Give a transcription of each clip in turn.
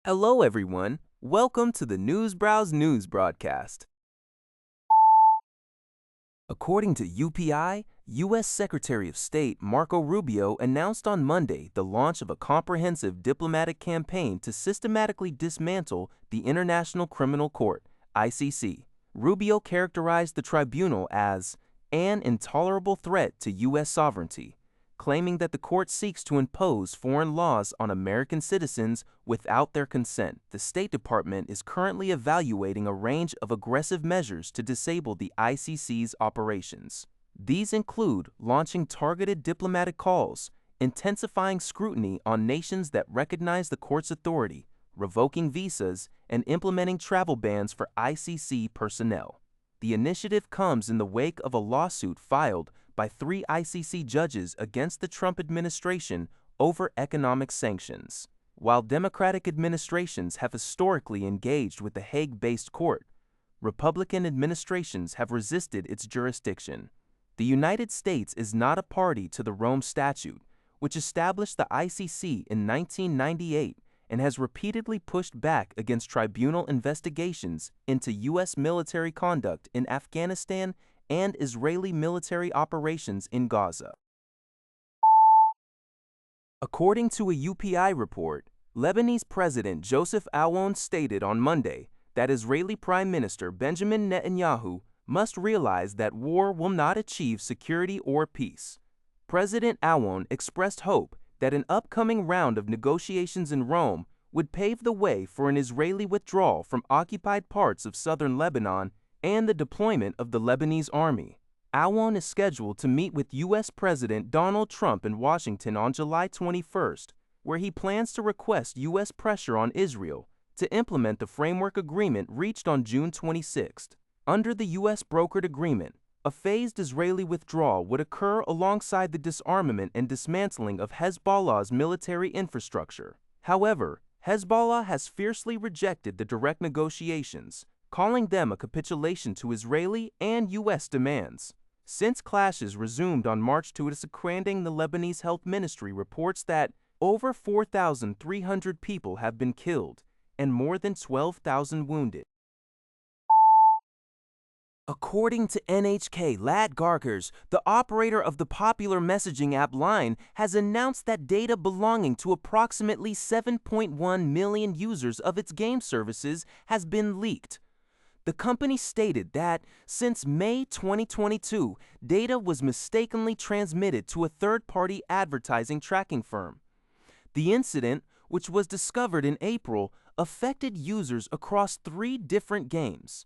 Hello, everyone. Welcome to the Newsbrowse News broadcast. According to UPI, U.S. Secretary of State Marco Rubio announced on Monday the launch of a comprehensive diplomatic campaign to systematically dismantle the International Criminal Court, ICC. Rubio characterized the tribunal as an intolerable threat to U.S. sovereignty, claiming that the court seeks to impose foreign laws on American citizens without their consent. The State Department is currently evaluating a range of aggressive measures to disable the ICC's operations. These include launching targeted diplomatic calls, intensifying scrutiny on nations that recognize the court's authority, revoking visas, and implementing travel bans for ICC personnel. The initiative comes in the wake of a lawsuit filed by 3 ICC judges against the Trump administration over economic sanctions. While Democratic administrations have historically engaged with the Hague-based court, Republican administrations have resisted its jurisdiction. The United States is not a party to the Rome Statute, which established the ICC in 1998 and has repeatedly pushed back against tribunal investigations into U.S. military conduct in Afghanistan and Israeli military operations in Gaza. According to a UPI report, Lebanese President Joseph Aoun stated on Monday that Israeli Prime Minister Benjamin Netanyahu must realize that war will not achieve security or peace. President Aoun expressed hope that an upcoming round of negotiations in Rome would pave the way for an Israeli withdrawal from occupied parts of southern Lebanon and the deployment of the Lebanese army. Aoun is scheduled to meet with U.S. President Donald Trump in Washington on July 21st, where he plans to request U.S. pressure on Israel to implement the framework agreement reached on June 26th. Under the U.S. brokered agreement, a phased Israeli withdrawal would occur alongside the disarmament and dismantling of Hezbollah's military infrastructure. However, Hezbollah has fiercely rejected the direct negotiations, calling them a capitulation to Israeli and U.S. demands. Since clashes resumed on March 2, the Lebanese Health Ministry reports that over 4,300 people have been killed and more than 12,000 wounded. According to NHK, Lad Garkers, the operator of the popular messaging app Line, has announced that data belonging to approximately 7.1 million users of its game services has been leaked. The company stated that since May 2022, data was mistakenly transmitted to a third-party advertising tracking firm. The incident, which was discovered in April, affected users across 3 different games.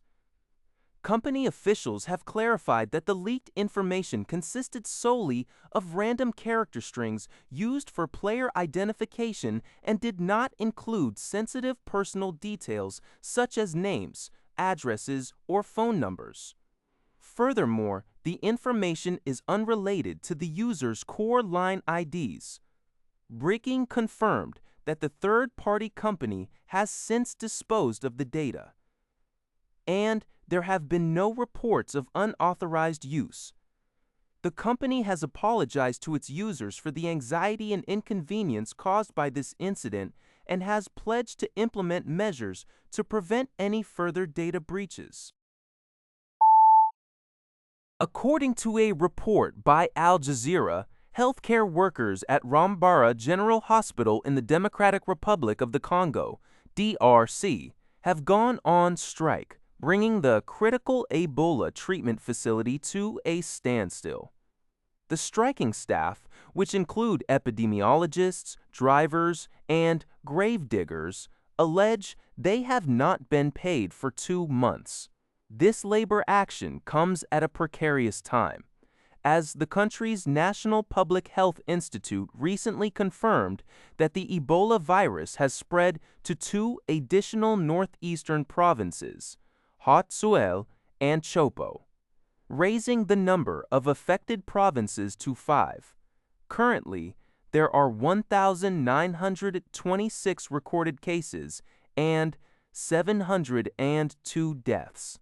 Company officials have clarified that the leaked information consisted solely of random character strings used for player identification and did not include sensitive personal details such as names, addresses, or phone numbers. Furthermore, the information is unrelated to the user's core line IDs. Breaking confirmed that the third-party company has since disposed of the data, and there have been no reports of unauthorized use. The company has apologized to its users for the anxiety and inconvenience caused by this incident and has pledged to implement measures to prevent any further data breaches. According to a report by Al Jazeera, healthcare workers at Rambara General Hospital in the Democratic Republic of the Congo, DRC, have gone on strike, bringing the critical Ebola treatment facility to a standstill. The striking staff, which include epidemiologists, drivers, and grave diggers, allege they have not been paid for 2 months. This labor action comes at a precarious time, as the country's National Public Health Institute recently confirmed that the Ebola virus has spread to 2 additional northeastern provinces, Haut-Zuel and Chopo, raising the number of affected provinces to 5. Currently, there are 1,926 recorded cases and 702 deaths.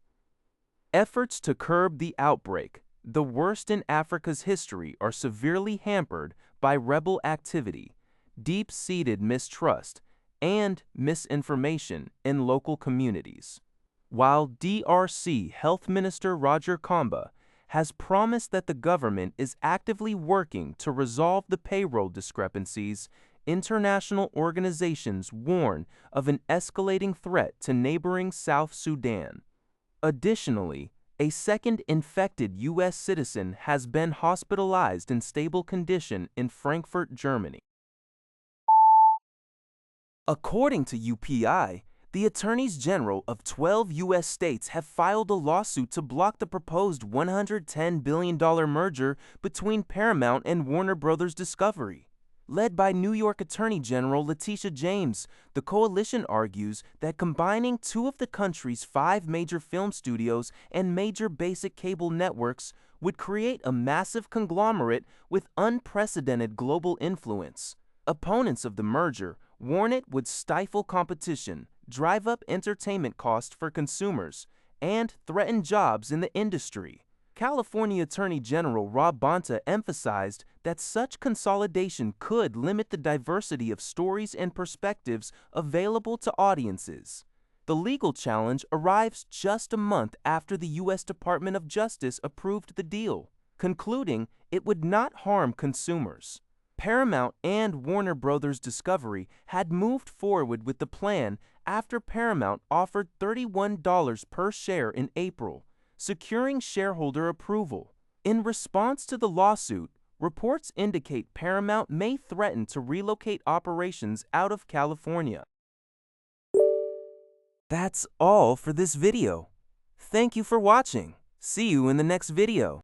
Efforts to curb the outbreak, the worst in Africa's history, are severely hampered by rebel activity, deep-seated mistrust, and misinformation in local communities. While DRC Health Minister Roger Kamba has promised that the government is actively working to resolve the payroll discrepancies, international organizations warn of an escalating threat to neighboring South Sudan. Additionally, a second infected U.S. citizen has been hospitalized in stable condition in Frankfurt, Germany. According to UPI, the attorneys general of 12 U.S. states have filed a lawsuit to block the proposed $110 billion merger between Paramount and Warner Bros. Discovery. Led by New York Attorney General Letitia James, the coalition argues that combining two of the country's 5 major film studios and major basic cable networks would create a massive conglomerate with unprecedented global influence. Opponents of the merger warn it would stifle competition, drive up entertainment costs for consumers, and threaten jobs in the industry. California Attorney General Rob Bonta emphasized that such consolidation could limit the diversity of stories and perspectives available to audiences. The legal challenge arrives just a month after the U.S. Department of Justice approved the deal, concluding it would not harm consumers. Paramount and Warner Bros. Discovery had moved forward with the plan after Paramount offered $31 per share in April, securing shareholder approval. In response to the lawsuit, reports indicate Paramount may threaten to relocate operations out of California. That's all for this video. Thank you for watching. See you in the next video.